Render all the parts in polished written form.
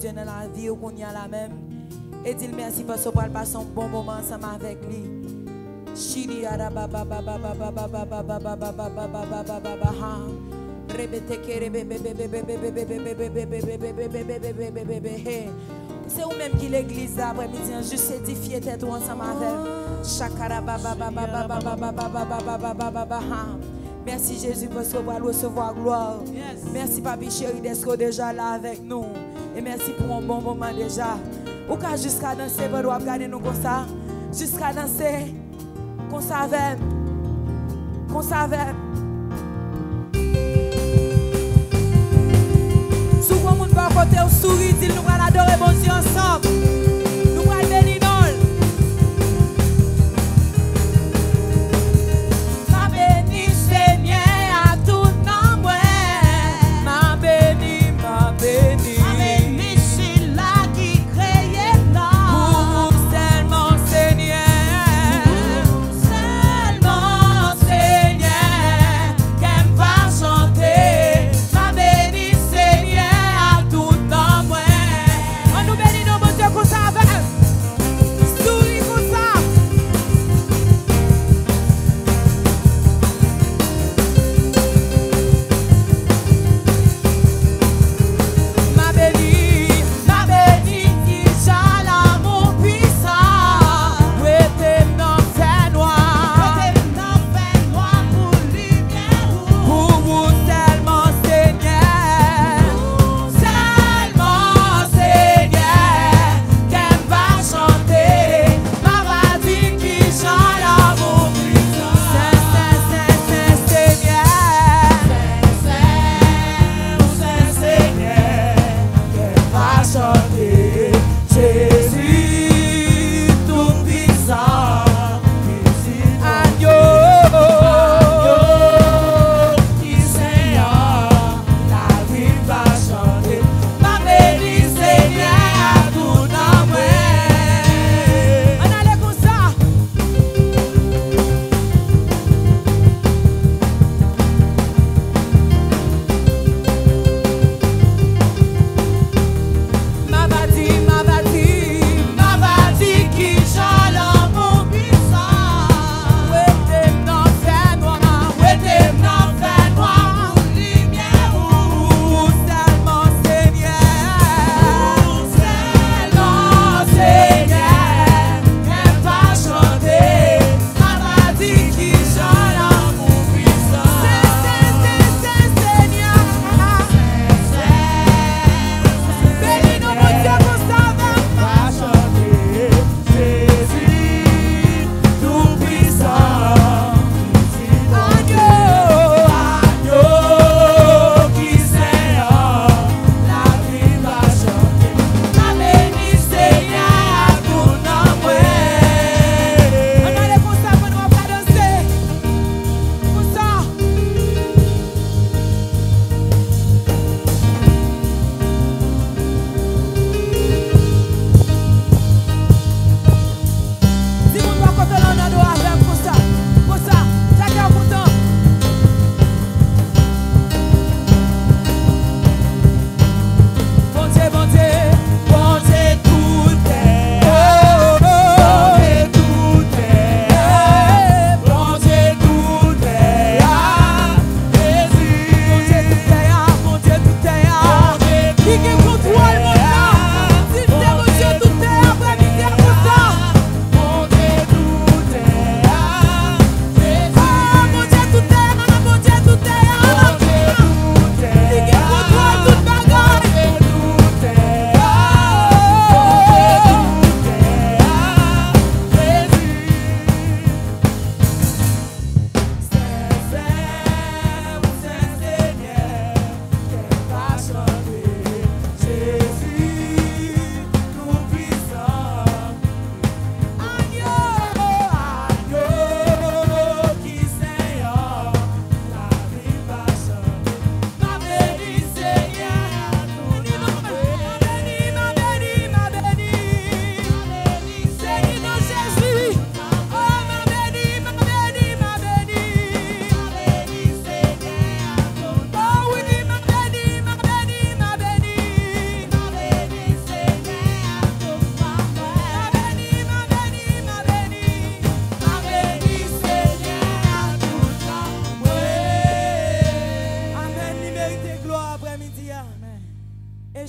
Dieu dans la vie ou qu'on y a la même. Et dis merci parce que vous passer un bon moment ensemble avec lui. Shiri araba ba ba ba ba ba ba ba ba ba ba ba ba ba ba ba ba ba ba ha. C'est vous-même qui l'église après-midi, juste édifier tête ensemble avec. Chakara ba ba ba ba ba ba ba ba ba ba ba ba ba ba ba ha. Merci Jésus parce que vous allez recevoir gloire. Merci Papi chéri d'être déjà là avec nous. Et merci pour un bon moment déjà. Ou qu'à jusqu'à danser, vous doit regarder nous comme ça. Jusqu'à danser, qu'on savait. Qu'on savait. Souvent, on va côté au souris, dit nous allons adorer bon Dieu ensemble. Nous allons bénir nous. Ma béni Seigneur à tout nom, ma béni, ma béni. Cosa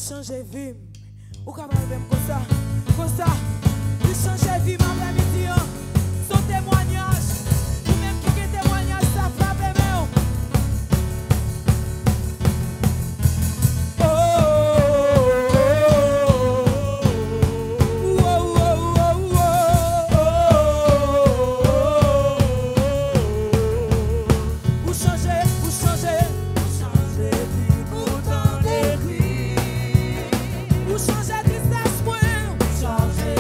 changer vie. Ou capable même comme ça. Vous changer vie après-midi. Son témoignage. Ou même qui est témoignage, ça frappe les mains. Changer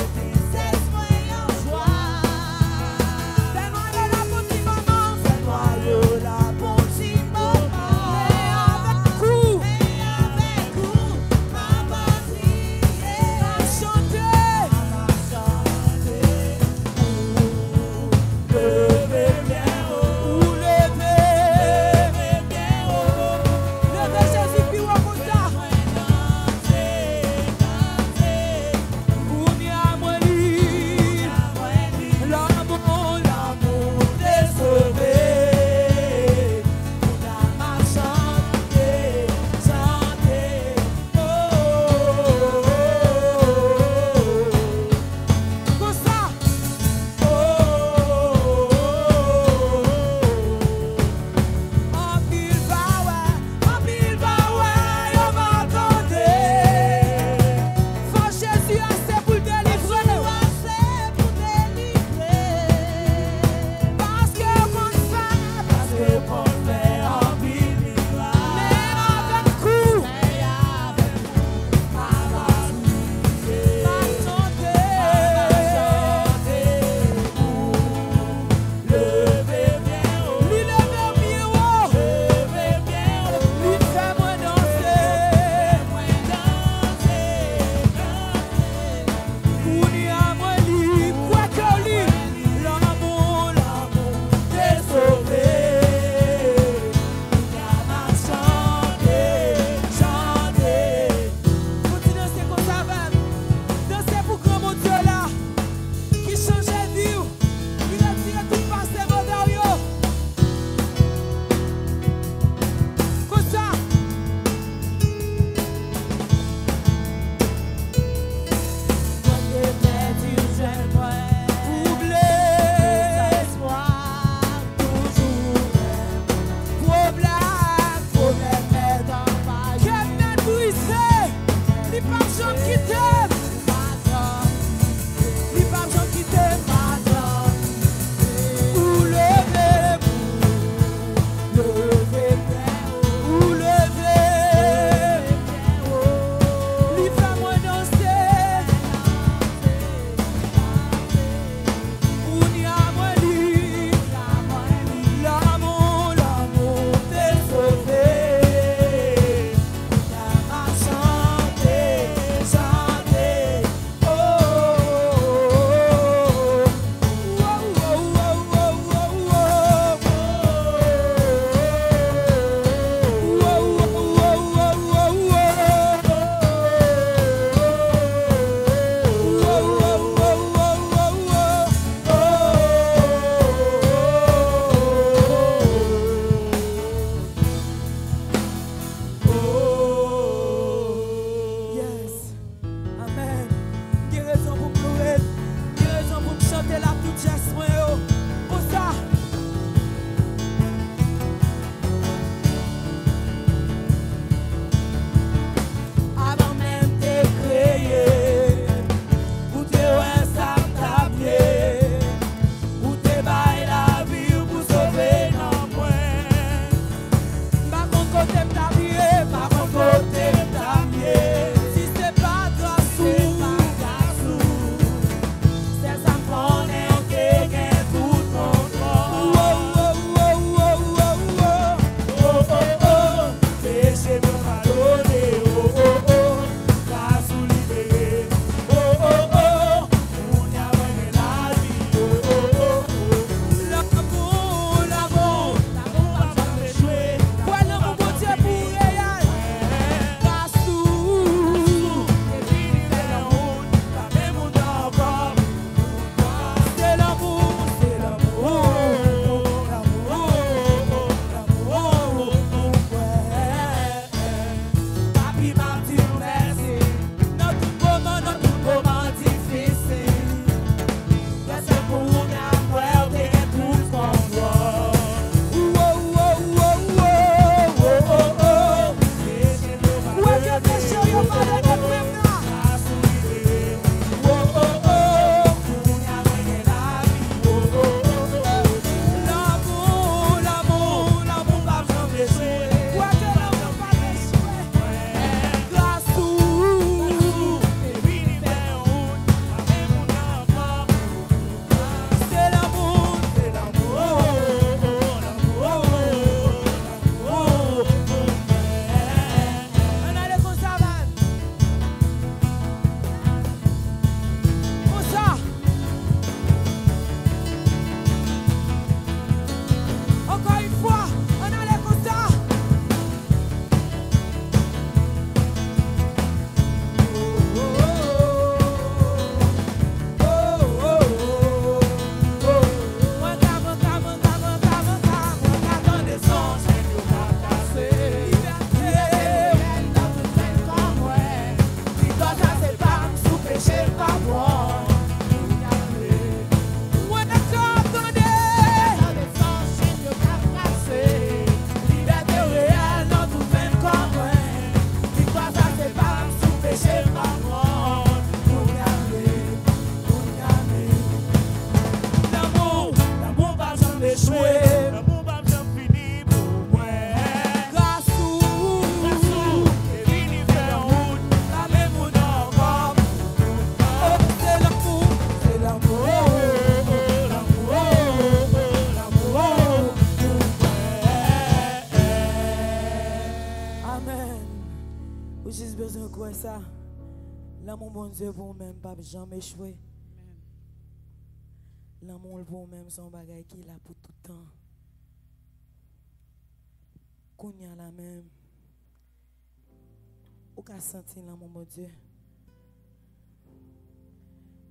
crois ça? L'amour, mon Dieu, pour vous-même, pas jamais échoué. L'amour pour vous-même, son bagage qui est là pour tout le temps. Qu'on y a la même. Ou qu'à sentir l'amour, mon Dieu.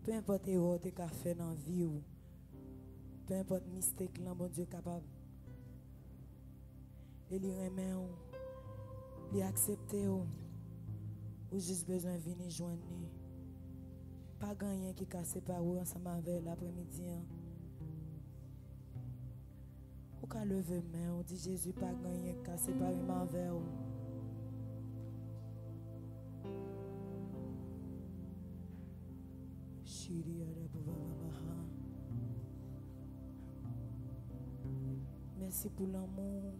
Peu importe erreur que tu as fait dans la vie, ou peu importe mistake, mon Dieu capable. Et il remet, il accepte, ou juste besoin de venir joindre. Pas gagner qui a séparé ensemble avec l'après-midi. Ou qu'à lever main, ou dit Jésus, pas gagner qui a séparé avec vous. Merci pour l'amour.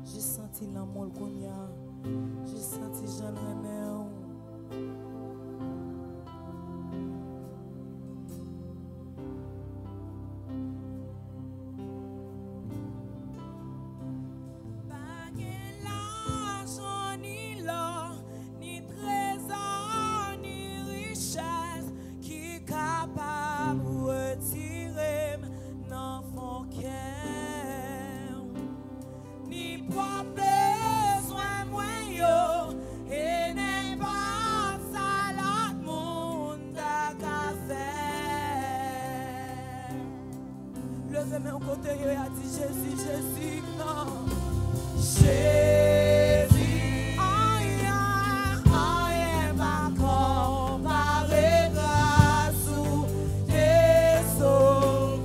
J'ai senti l'amour qu'on y a. J'ai senti Jean Remel. Levez-moi au côté et a dit Jésus, Jésus, non. Jésus, rien va comparer grâce ou des sauvés.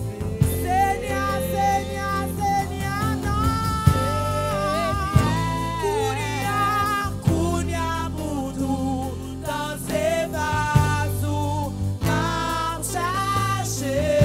Seigneur, Seigneur, Seigneur, non. Kounia pour tout dans ces vases où marche chercher.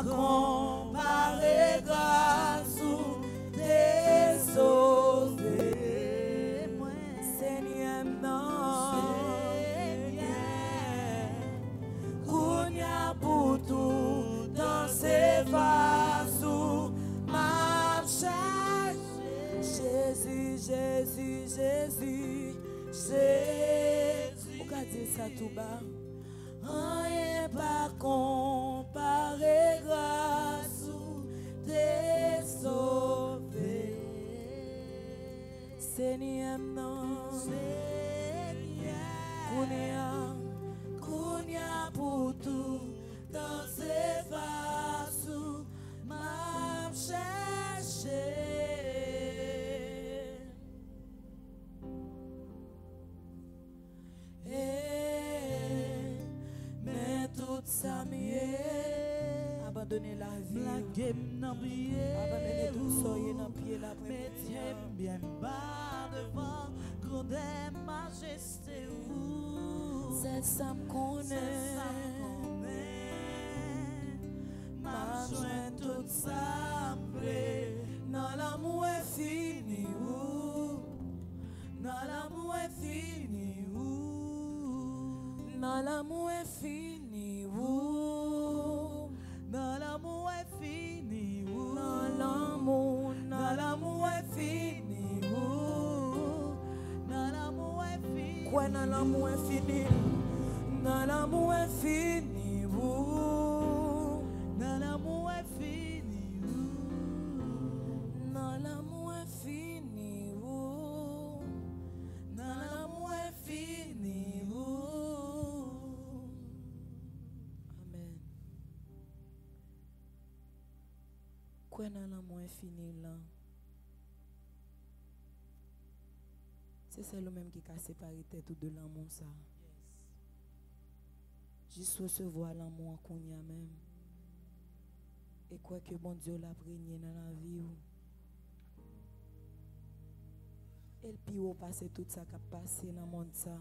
pas comparer grâce ou t'es sauvé. Seigneur, non. Kounya pour tout dans ses vases ou ma Jésus, Jésus, Jésus, Jésus. Regardez ça tout bas. Rien pas comparé grâce ou t'es sauvé. Seigneur, non. Seigneur, Kounya pour tout dans ses vases ou m'a cherché. Mais tout ça mieux, abandonner la vie, abandonner tout soyez dans pied la première. Bien bas devant grande majesté où C'est ça me connaît, ma joint tout semblé dans l'amour infini où, dans l'amour infini où dans l'amour infini où, dans l'amour infini où dans l'amour infini où, dans l'amour infini quoi dans l'amour infini, dans l'amour infini où, dans l'amour infini où dans l'amour infini où, dans l'amour infini où. Amen. Quoi dans l'amour infini là? C'est celle-même qui a séparé tête de l'amour ça. Juste recevoir l'amour qu'on y a même. Et quoi que bon Dieu l'a prégné dans la vie. Et puis on passe tout ça qui a passé dans le monde ça.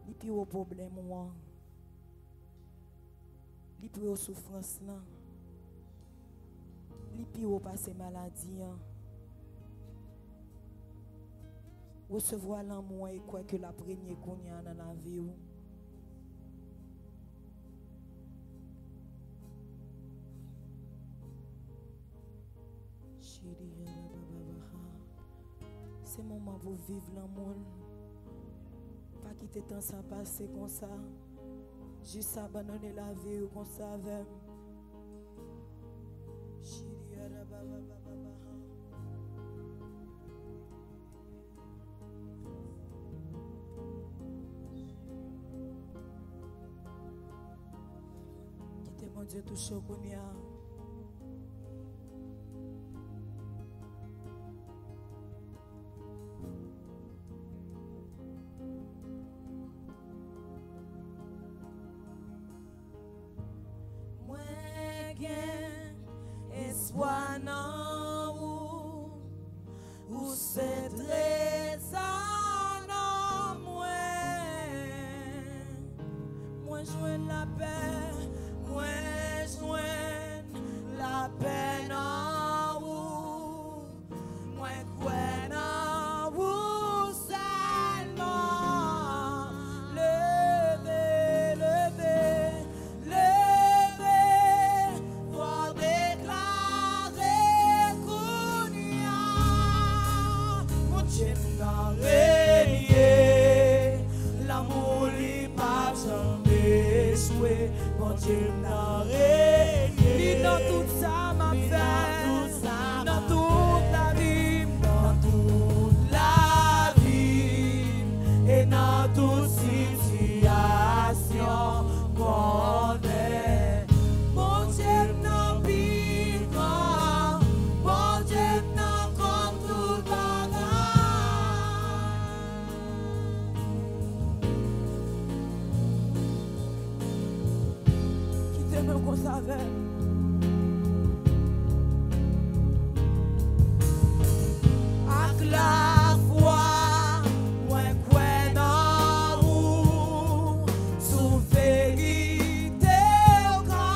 Et puis au problème moi. Et puis aux souffrances là. Et puis au passé maladie. Recevoir l'amour et quoi que la première qu'on y a dans la vie. C'est le moment pour vivre l'amour. Pas quitter tant ça passer comme ça. Juste abandonner la vie ou comme ça avec. Quittez mon Dieu touche au Kounia. Espoir non ou c'est trésor non moi joindre la paix, moi joindre la paix non moi croire non ou seulement lever pour déclarer mon Dieu n'a régné, l'amour lui pas jamais échoué, mon Dieu n'a régné, dans tout ça m'a fait, dans toute la vie, et dans toute situation qu'on est, mon Dieu n'a pire grand, mon Dieu n'a comme tout bagage. Qui t'aime qu'on savait. Avec la foi, moi crois dans vous, sous vérité au grand.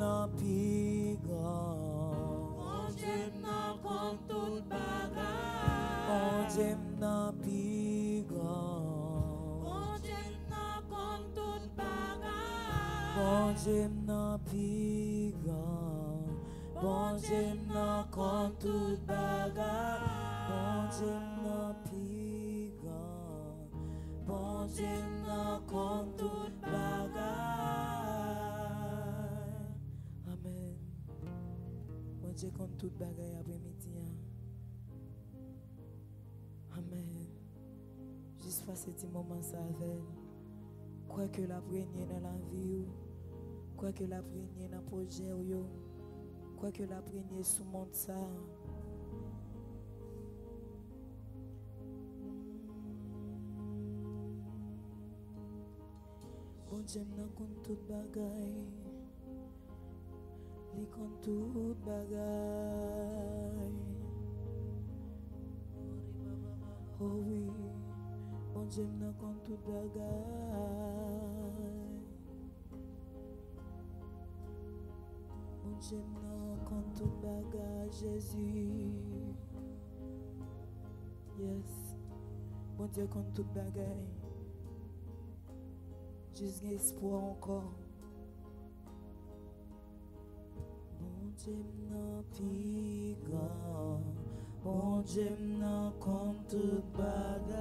nan pi grand. Bon Dieu nan kon tout bagay. Bon Dieu nan pi grand. Bon Dieu nan kon tout bagay. Bon Dieu nan pi grand. Bon Dieu nan kon tout bagay. Bon Dieu nan pi grand. Bon Dieu nan kon tout bagay. Amen. Bon Dieu kon tout bagay après-midi. Amen. Juste passer ce moment ça avec. Quoi que la preniez dans la vie, quoi que la preniez dans le projet, quoi que la preniez sous le monde ça. Bon Dieu nan kon tout bagay. Li kon tout bagay. Oh oui, bon Dieu nan kon tout bagay. Bon Dieu nan kon tout bagay, Jésus. Yes, bon Dieu kon tout bagay. Juste espoir encore. Bon Dieu nan pi grand. Bon Dieu nan kon tout bagay.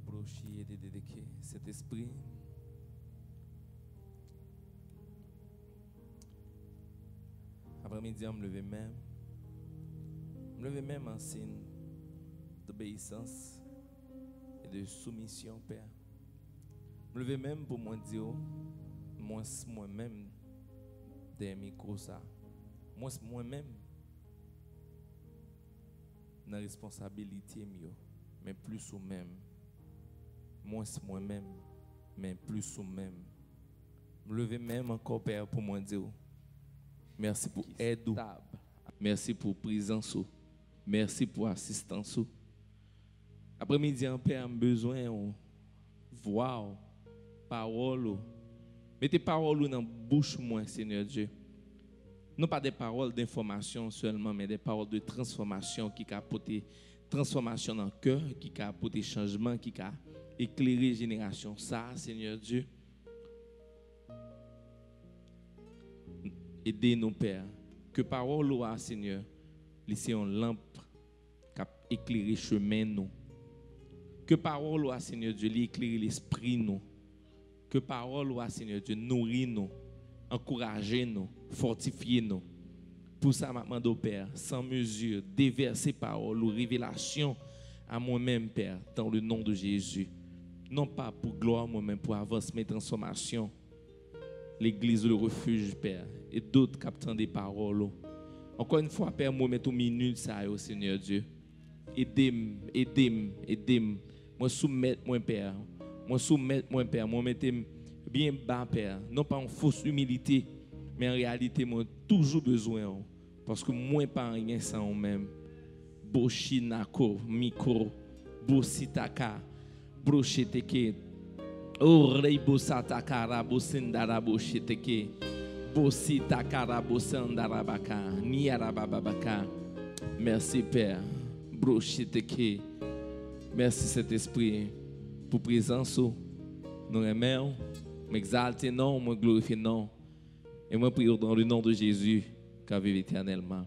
Brochi et dédéqué cet esprit. Après-midi, je me lever même. Je me lever même en signe d'obéissance et de soumission, Père. Je me lever même pour moi dire, moi-même, des micros ça. Moi-même, dans la responsabilité, mais plus ou même. Moi-même, mais plus ou même. Je me lever même encore, Père, pour moi dire, merci pour aide. Merci pour présence. Merci pour assistance. Après-midi, en Père, j'ai besoin de voir parole. Mettez parole dans la bouche, moi, Seigneur Dieu. Non pas des paroles d'information seulement, mais des paroles de transformation qui apportent transformation dans le cœur, qui apportent changement, qui éclairer la génération. Ça, Seigneur Dieu. Aidez-nous, Père. Que parole, Seigneur, laissez une lampe qui éclaire chemin nous. Que parole, Seigneur Dieu, éclaire l'esprit nous. Que parole, Seigneur Dieu, nourrit nous, encouragez nous, fortifiez nous. Pour ça, maintenant, Père, sans mesure, déverser parole ou révélation à moi-même, Père, dans le nom de Jésus. Non pas pour gloire moi-même, pour avancement et transformation. L'église, le refuge, Père, et d'autres captants des paroles. Encore une fois, Père, moi, mets aux minutes, ça, au Seigneur Dieu. Aidez-moi. Moi, soumettre, moi, Père. Moi, mettez bien bas, Père. Non pas en fausse humilité, mais en réalité, moi, toujours besoin. Parce que moi, pas rien sans moi-même. Boshinako, Miko, Bositaka, Brocheteke. Oh, Reibosa takara bosendara bosheteke. Bosi takara bosendara baka. Niarababaka. Merci, Père. Brocheteke. Merci, Saint-Esprit, pour présence. Nous aimons, m'exalter, non, me glorifier, non. Et moi, prie dans le nom de Jésus, qui vive éternellement.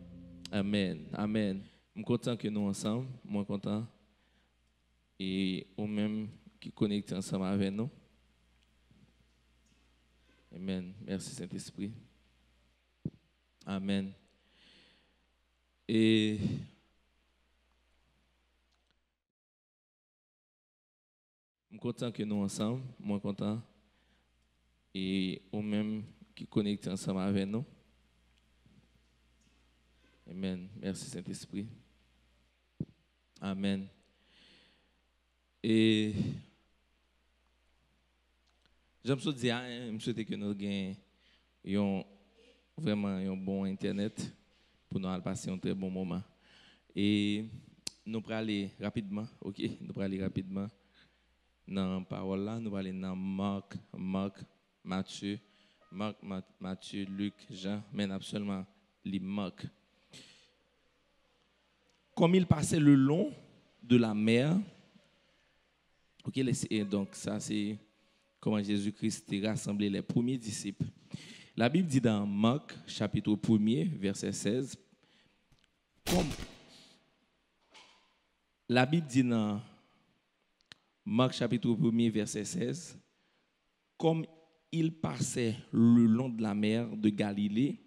Amen. Amen. Je suis content que nous ensemble. Je suis content. Et vous-même qui connectez ensemble avec nous. Amen. Merci Saint-Esprit. Amen. Et je suis content que nous ensemble. Je suis content. Et vous-même qui connectez ensemble avec nous. Amen. Merci Saint-Esprit. Amen. Et je me suis dit, je souhaite que nous ayons vraiment un bon internet pour nous passer un très bon moment. Et nous allons aller rapidement, ok? Nous allons aller rapidement dans la parole là. Nous allons aller dans Marc, Matthieu, Matthieu, Luc, Jean, mais absolument les Marc. Comme il passait le long de la mer, ok, donc ça c'est comment Jésus-Christ a rassemblé les premiers disciples. La Bible dit dans Marc, chapitre 1er, verset 16, comme la Bible dit dans Marc, chapitre 1er, verset 16, comme il passait le long de la mer de Galilée,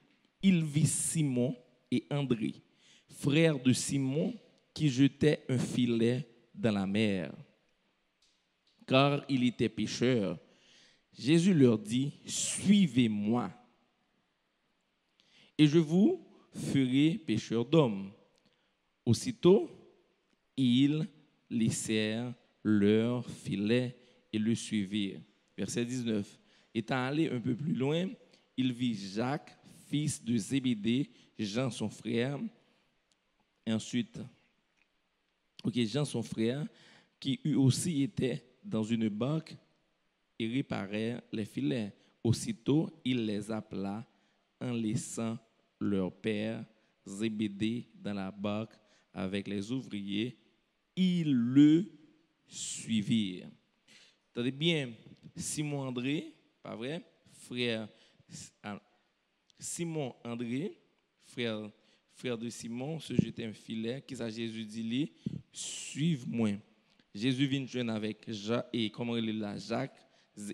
il vit Simon et André, frères de Simon, qui jetaient un filet dans la mer, car il était pêcheur. Jésus leur dit, suivez-moi, et je vous ferai pêcheurs d'hommes. Aussitôt, ils laissèrent leur filet et le suivirent. Verset 19. Étant allé un peu plus loin, il vit Jacques, fils de Zébédée, Jean son frère, et ensuite, Jean son frère, qui lui aussi était dans une barque et réparait les filets. Aussitôt, il les appela en laissant leur père Zébédée dans la barque avec les ouvriers. Ils le suivirent. Attendez bien, Simon André, pas vrai, frère Simon André, frère de Simon, se jetait un filet, qui ça Jésus dit, suive-moi. Jésus vient joindre avec Jacques, et comment il est là, Jacques,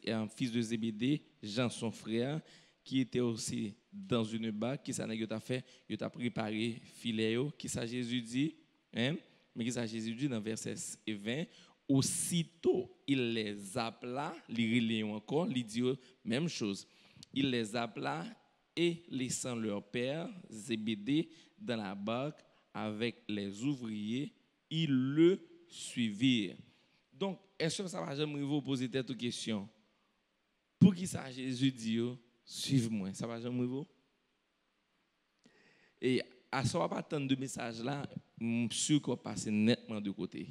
un fils de Zébédée, Jean son frère, qui était aussi dans une barque, qui ça n'a fait, il a préparé filet, qui ça Jésus dit, hein? Mais qui ça Jésus dit dans verset 20, aussitôt il les appela, il encore, il dit même chose, il les appela et laissant leur père Zébédée dans la barque avec les ouvriers, ils le suivirent. Donc, est-ce que ça va jamais vous poser cette question? Pour qui ça Jésus dit, suive-moi, ça va jamais vous? Et à ce moment tant de messages là, je suis sûr qu'on passe nettement de côté.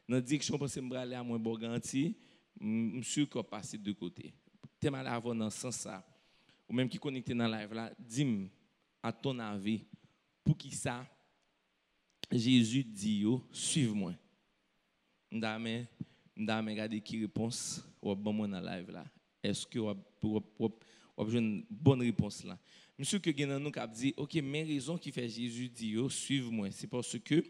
Dans la direction pour me aller à moins Borganti, je suis sûr qu'on passe de côté. Tu es mal avant dans ce sens ça. Ou même qui connecté dans la live là, dis-moi à ton avis, pour qui ça Jésus dit, suive-moi. M'dame regarder qui réponse ou bon moi dans live là. Est-ce que ou une bonne réponse là. Monsieur que gen nous cap dit OK, mais raison qui fait Jésus dit suive-moi, c'est parce que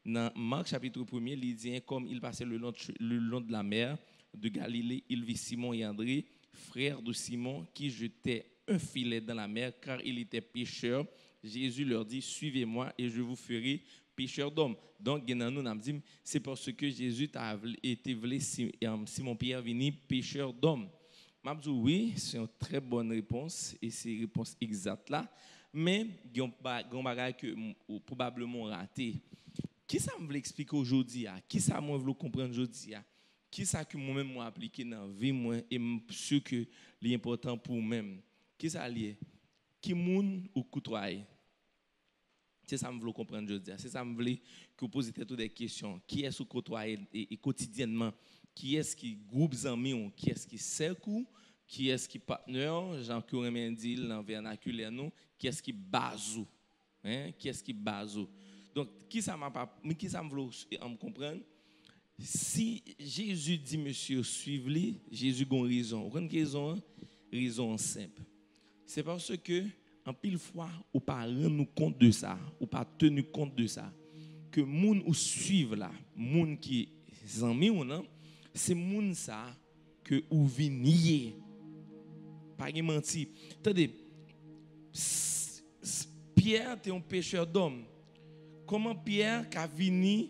dans Marc chapitre 1er, il dit comme il passait le long de la mer de Galilée, il vit Simon et André, frères de Simon, qui jetaient un filet dans la mer car il était pêcheur. Jésus leur dit suivez-moi et je vous ferai pêcheurs d'hommes. Donc nous a dit c'est parce que Jésus a été voulu Simon Pierre venir pêcheur d'hommes. Je dis oui, c'est une très bonne réponse et c'est une réponse exacte là, mais il y a un bagage que probablement raté. Qui ça me veut expliquer aujourd'hui? Qui ça me veut comprendre aujourd'hui? Qui ça que moi-même moi appliqué dans la vie moi et je suis sûr que c'est important pour moi-même? Qui ça lié? Qui moun ou côtoyer? C'est ça que je veux comprendre aujourd'hui. C'est ça que je veux que vous posiez toutes des questions. Qui est-ce que vous côtoyez et quotidiennement? Qui est-ce qui groupe amis? Qui est-ce qui cercle? Qui est-ce qui partenaire? Jean Couremien dit dans le vernaculaire nous. Qui est-ce qui bazou? Hein? Qui est-ce qui bazou? Donc, qui ça me veut comprendre? Si Jésus dit, monsieur, suivez-le, Jésus a une raison. Vous avez une raison simple. C'est parce que, en pile fois, ou pas rendre compte de ça, ou pas tenir compte de ça, que moun ou suivre là, moun qui zanmi ou non, c'est moun ça que ou vinier. Pas de mentir. Attendez, Pierre était un pêcheur d'hommes. Comment Pierre a venu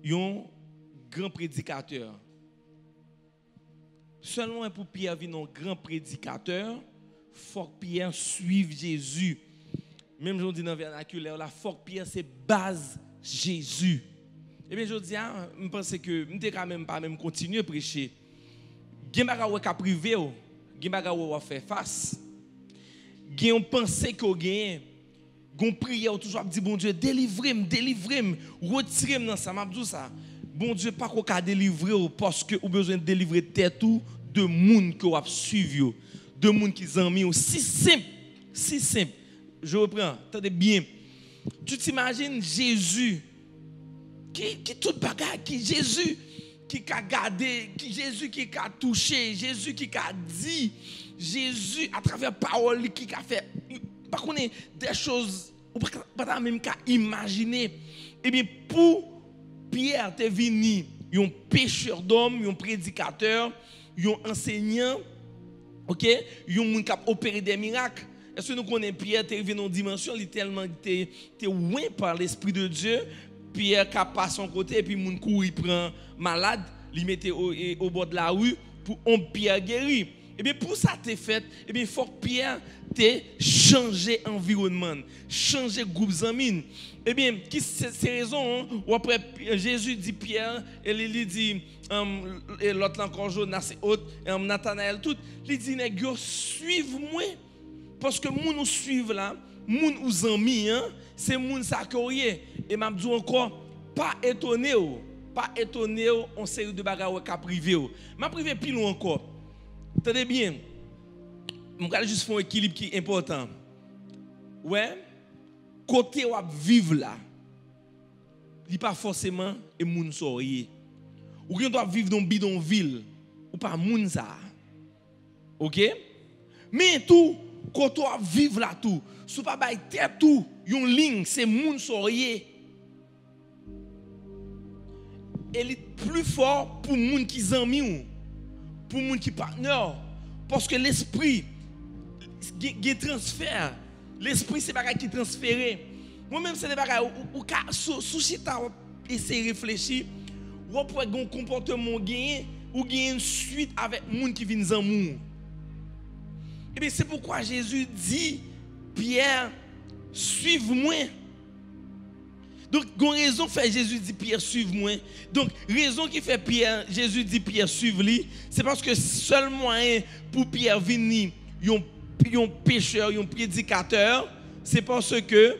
un grand prédicateur? Seulement pour Pierre venir un grand prédicateur, il faut que Pierre suive Jésus. Même je dis dans le vernaculaire, il faut que Pierre c'est base Jésus. Et bien je dis, je pense que je ne peux quand même pas continuer à prêcher. Il y a des choses qui sont privées, il y a des choses qui faire face. gen yon pensée que gen, gon prière toujours dit bon Dieu, délivrez-moi, retirez-moi dans ça, m'a dit ça. Bon Dieu pas qu'on ka délivrer parce que ou besoin de délivrer tête ou de monde que ou a suivre, de monde qui zanmi ou si simple. Je reprends, attendez bien. Tu t'imagines Jésus qui tout bagage, qui Jésus qui a gardé, qui Jésus qui a touché, Jésus qui a dit, Jésus à travers parole qui a fait pas connaît des choses ou pas même qu'à imaginer. Et bien pour Pierre t'est venu un pécheur d'homme, un prédicateur, un enseignant, OK, un monde qui a opéré des miracles. Est-ce que nous connaissons Pierre t'est venu dans une dimension littéralement t'es loin par l'esprit de Dieu. Pierre qui passe son côté et puis moun court il prend malade, il mettait au bord de la rue pour on Pierre guéri. Et bien pour ça t'es fait, et bien il faut que Pierre t'ait changé environnement, changer groupe d'amis. Et bien qui c'est raison ou après Jésus dit Pierre et il dit l'autre encore Jonas et autres Nathanaël tout, il dit nèg yo suivez-moi parce que moun nous suivent là, moun ou amis c'est moun ça koye et m'a dit encore pas étonné on série de bagarre qu'a privé m'a privé pile encore. Tenez bien, je vais juste faire un équilibre qui est important. Ouais, côté où vivre là, il n'y a pas forcément un monde sorrier. Ou bien doit vivre dans une bidonville, ou pas moun ça. OK? Mais tout, côté où vivre là tout, sous pas bail tête tout, yon ligne, c'est moun sorrier. Elle est plus fort pour moun qui zanmi pour les gens qui partenaires. Parce que l'esprit, il transfère. L'esprit, c'est des choses qui transfèrent. Moi-même, c'est des choses sous chita, essayer de réfléchir, ou pour un comportement gagné, ou gagner une suite avec les gens qui viennent en mou. Et bien, c'est pourquoi Jésus dit, Pierre, suive-moi. Donc, une raison qui fait Jésus dit Pierre, suive-moi. Donc, raison qui fait Pierre, Jésus dit Pierre, suive-lui, c'est parce que seul moyen pour Pierre venir, un pécheur, un prédicateur, c'est parce que,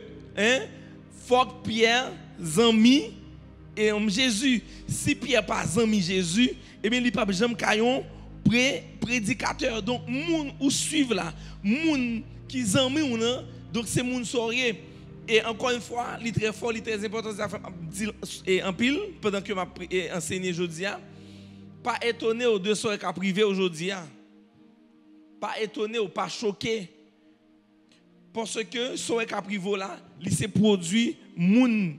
faut que Pierre, zami, et Jésus, si Pierre pas zami Jésus, eh bien, il n'y a pas jamais caillon prédicateur. Donc, moun ou suivre là, moun qui zami ou non, donc c'est moun sorrier. Et encore une fois, il est très fort, il est très important, et en pile, pendant que je enseigné aujourd'hui, pas étonné aux deux soeurs qui ont privé aujourd'hui, pas étonné ou pas choqué, parce que soeurs qui ont privé là, il s'est produit moun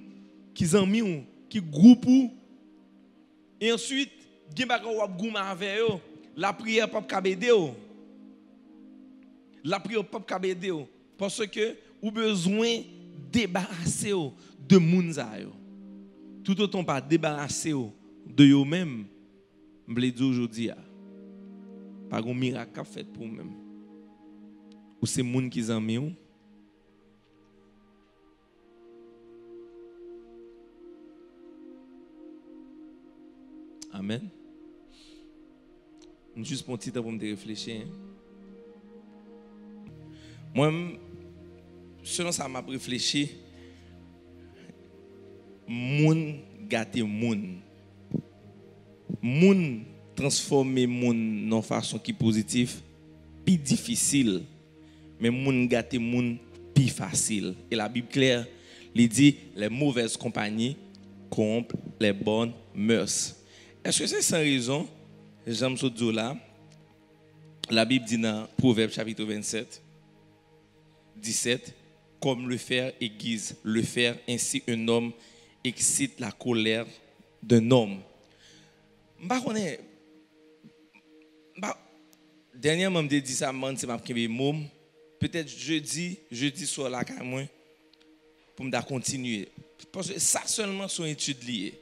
qui ont mis, qui groupe, et ensuite, il y a des avec eux, la prière pas kabede, la prière pas kabede, parce que ou besoin débarrasser de mounzayo. Tout autant pas débarrasser de yo même. M'ble dire aujourd'hui pas un miracle fait pour même. Ou c'est moun qui zanmi ou. Amen. Juste pour un petit temps pour me réfléchir. Moi selon ça m'a réfléchi, moun gâté moun transformer moun dans façon qui positive plus difficile mais moun gâté moun plus facile et la Bible claire il dit les mauvaises compagnies corrompent les bonnes mœurs. Est-ce que c'est sans raison j'aime ce dire là la Bible dit dans Proverbe chapitre 27 17 comme le fer aiguise le fer, ainsi un homme excite la colère d'un homme. Dernièrement, je me dis ça, c'est ma première mot. Peut-être jeudi soir là, pour me continuer. Parce que ça seulement sont études liées.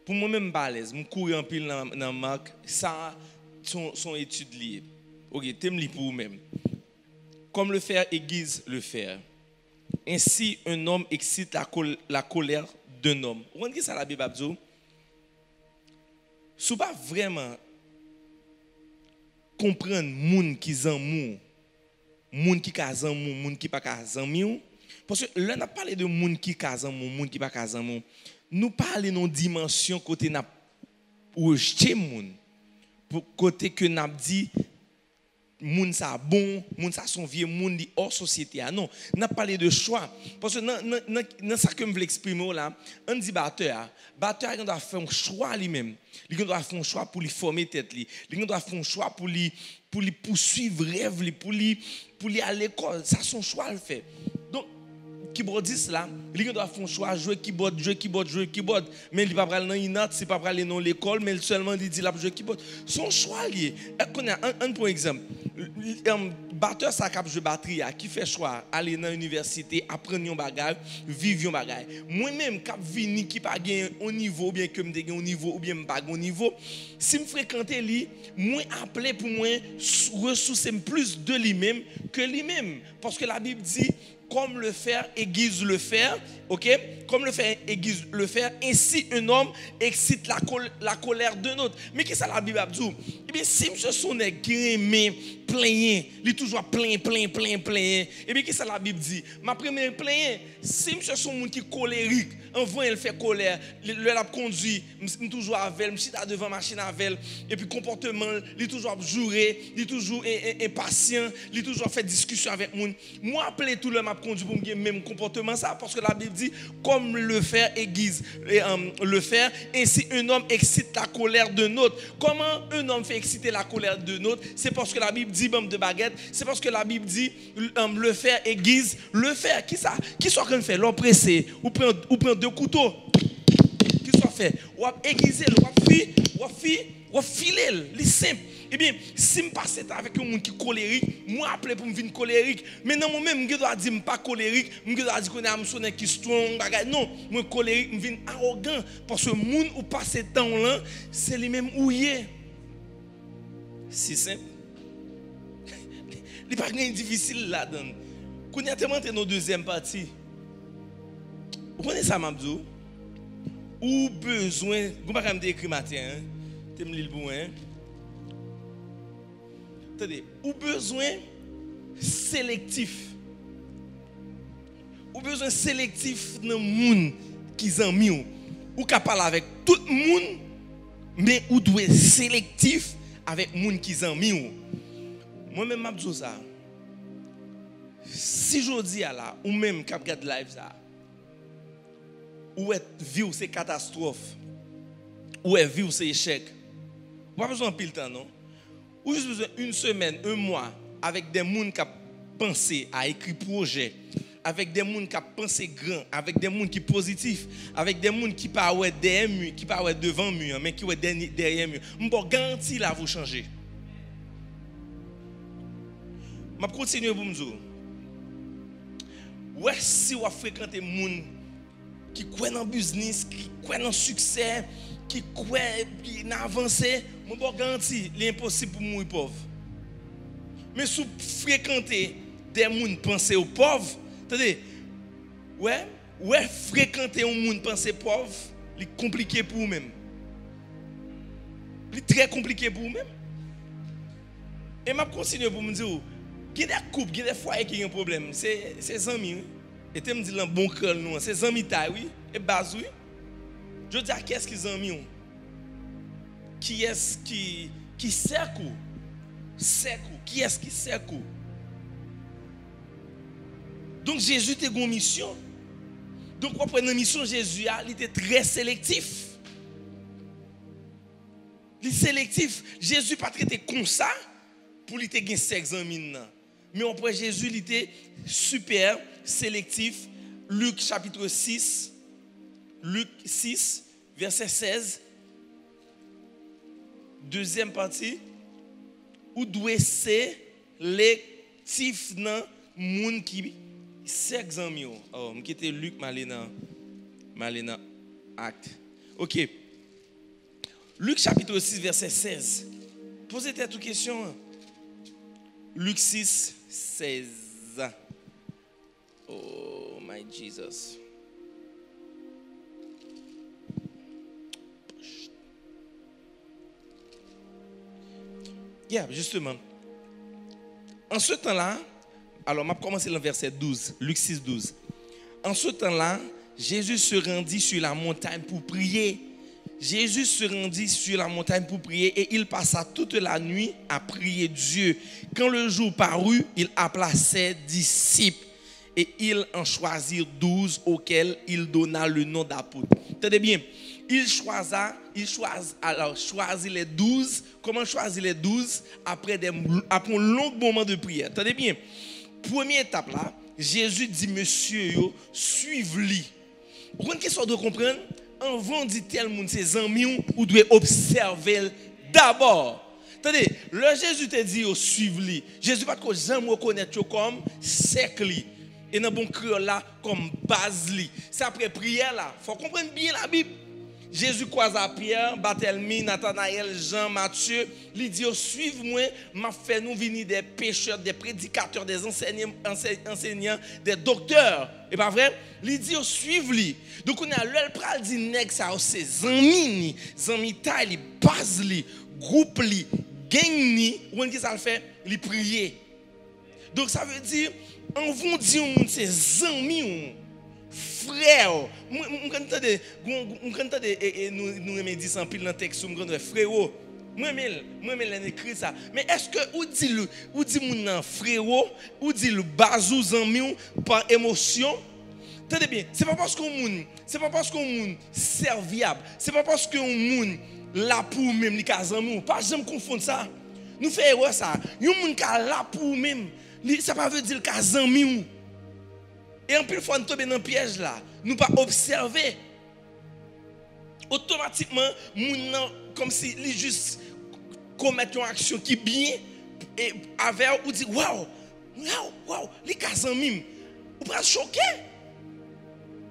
Pour moi-même, balèze, je cours en pile dans la marque, ça sont études liées. Ok, t'aimes li pour vous-même. Comme le fer aiguise le fer, ainsi un homme excite la colère d'un homme. Vous comprenez ça la Bible a dit? Si vous ne vraiment comprendre moun qui zanmou, Moun qui kazan moun qui pas kazan miou. Parce que là, on a parlé de moun qui kazan moun qui pas kazan moun. Nous parlons dans dimension côté n'a rejeté moun. Pour côté que n'a dit moun ça bon, moun ça son vieux, moun li hors société. Non, n'a parlé de choix. Parce que dans ça que je veux exprimer là, on dit batteur il doit faire un choix lui-même. Il doit faire un choix pour lui former tête lui. Il doit faire un choix pour lui poursuivre rêve lui, pour lui aller à l'école. Ça son choix le fait. Donc keyboardiste là, il doit faire un choix jouer keyboard, mais il va pas aller dans inat, c'est pas aller dans l'école, mais seulement il dit là jouer keyboard. Son choix lié. Un pour exemple, batteur ça cap jouer batterie qui fait choix aller dans l'université, apprendre un bagage, vivre un bagage. Moi même cap vini qui pas gain au niveau bien que me gain au niveau ou bien me pas au niveau, si me fréquenter lui, moi appelé pour moi ressourcer plus de lui-même que lui-même parce que la Bible dit comme le fer aiguise le fer, ok? Comme le fer aiguise le fer, ainsi un homme excite la colère d'un autre. Mais qu'est-ce que la Bible a dit? Eh bien, si monsieur son est grimé, plein, il est toujours plein. Eh bien, qu'est-ce que la Bible dit? Ma première plein, si monsieur son monde qui est colérique, en vain elle fait colère, le a conduit, toujours avec elle, je suis devant machine avec elle, et puis comportement, il est toujours juré, il est toujours impatient, il est toujours fait discussion avec moun. Moi appelé tout le monde conduit pour me même comportement ça parce que la Bible dit comme le fer aiguise le fer, ainsi un homme excite la colère d'un autre. Comment un homme fait exciter la colère d'un autre? C'est parce que la Bible dit bande de baguette, c'est parce que la Bible dit le fer aiguise le fer. Qui ça? Qui soit qu'on fait l'oppressé ou prend deux couteaux? Qui soit fait? Ou aiguiser, ou filer, c'est simple. Eh bien, si je passe avec un monde qui est colérique, moi appelé pour me venir colérique. Mais non, moi-même, je dois dire que je ne suis pas colérique, je dois dire que je suis qui strong. Non, moi colérique, je viens arrogant. Parce que le monde où passe temps là, c'est lui même ouillé. C'est simple. Il n'y a pas rien de difficile là-dedans. Quand on a tellement dans notre deuxième partie, vous connaissez ça, Mabdou? Ou besoin, vous ne pouvez pas écrire matin, tu me lis le hein? Attendez, ou besoin sélectif. Ou besoin sélectif dans le monde qui est mis. Ou qu'à parler avec tout le monde, mais ou doit être sélectif avec le monde qui est mis. Moi-même, je dis ça. Si je dis à là, ou même qui regarde live ça, ou est vivre ces catastrophes, ou est vivre ces échecs, vous n'avez pas besoin de pile temps, non? Ou juste besoin une semaine, un mois, avec des gens qui ont pensé à écrire projet, avec des gens qui ont pensé grand, avec des gens qui sont positifs, avec des gens qui ne sont pas derrière mur, qui ne sont pas devant mur, mais qui sont derrière mur. Je peux garantir là, vous changer. Je vais continuer pour me dire. Ouais, si vous fréquentez des gens qui croient dans le business, qui croient dans le succès, qui croient dans l'avancée, je peux garantir qu'il est impossible pour mourir pauvre. Mais si vous fréquentez des gens qui pensent aux pauvres, attendez, fréquenter un monde qui pense pauvre, c'est compliqué pour vous-même. C'est très compliqué pour vous-même. Et je continue pour me dire, il y a des couples, il y a des foyers qui ont un problème. C'est les amis. Et tu me dis, bon cœur, c'est les amis taille, oui. Et base, oui. Je dis, qu'est-ce qu'ils ont mis? Qui est-ce qui sert quoi? Qui est-ce qui sert quoi? Donc Jésus était une mission. Donc on prend une mission Jésus, il était très sélectif. Il est sélectif. Jésus pas traité comme ça pour lui te gagner 5 ans maintenant. Mais on prend Jésus, il était super sélectif. Luc chapitre 6. Luc 6 verset 16. Deuxième partie. Ou doit sélectif dans monde qui 5 ans mieux. Oh, je quitte Luc Malena acte. OK. Luc chapitre 6 verset 16. Posez-vous une question. Luc 6 16. Oh my Jesus. Justement. En ce temps-là, alors, je vais commencer le verset 12, Luc 6, 12. En ce temps-là, Jésus se rendit sur la montagne pour prier. Jésus se rendit sur la montagne pour prier et il passa toute la nuit à prier Dieu. Quand le jour parut, il appela ses disciples et il en choisit 12 auxquels il donna le nom d'apôtres. Tenez bien, il choisit les 12. Comment choisir les 12? Après un long moment de prière. Tenez bien, première étape là, Jésus dit, monsieur, suivez-lui. Vous comprenez qu'est-ce qu'on doit comprendre? Avant de dire tel monde, ses amis, ou doit observer d'abord. Attendez, le Jésus te dit, suivez-lui. Jésus pas que j'aime reconnaître comme cercle. Et dans bon créole là, comme base. C'est après prière là. Il faut comprendre bien la Bible. Jésus croise à Pierre, Barthélemy, Nathanaël, Jean, Matthieu. Il dit, suivez-moi, m'a fait nous venir des pécheurs, des prédicateurs, des enseignants, des docteurs. Et pas vrai? Il dit, suivez-lui. Donc on a l'heure pral dit nèg ça ses amis, taille, base li, groupe li, gang ni, ou qui ça le fait? Il prier. Donc ça veut dire on vous dit ses amis, frère, nous me dit sans pile dans texte frère. Moi écrit ça. Mais est-ce que ou dit mon frère ou dit le bazou zanmi par émotion? Tenez bien, c'est pas parce qu'on moun serviable, c'est pas parce qu'on moun là pour même li ka zanmi, pas jamais confondre ça. Nous fait erreur ça. Yon moun ka là pour même, ça pas veut dire ka zanmi. Et en plus, fois nous tomber dans le piège là, nous pas observer. Automatiquement, comme si les juste commettent une action qui bien et avec ou dit waouh, les cas mime. Ou pas choqué.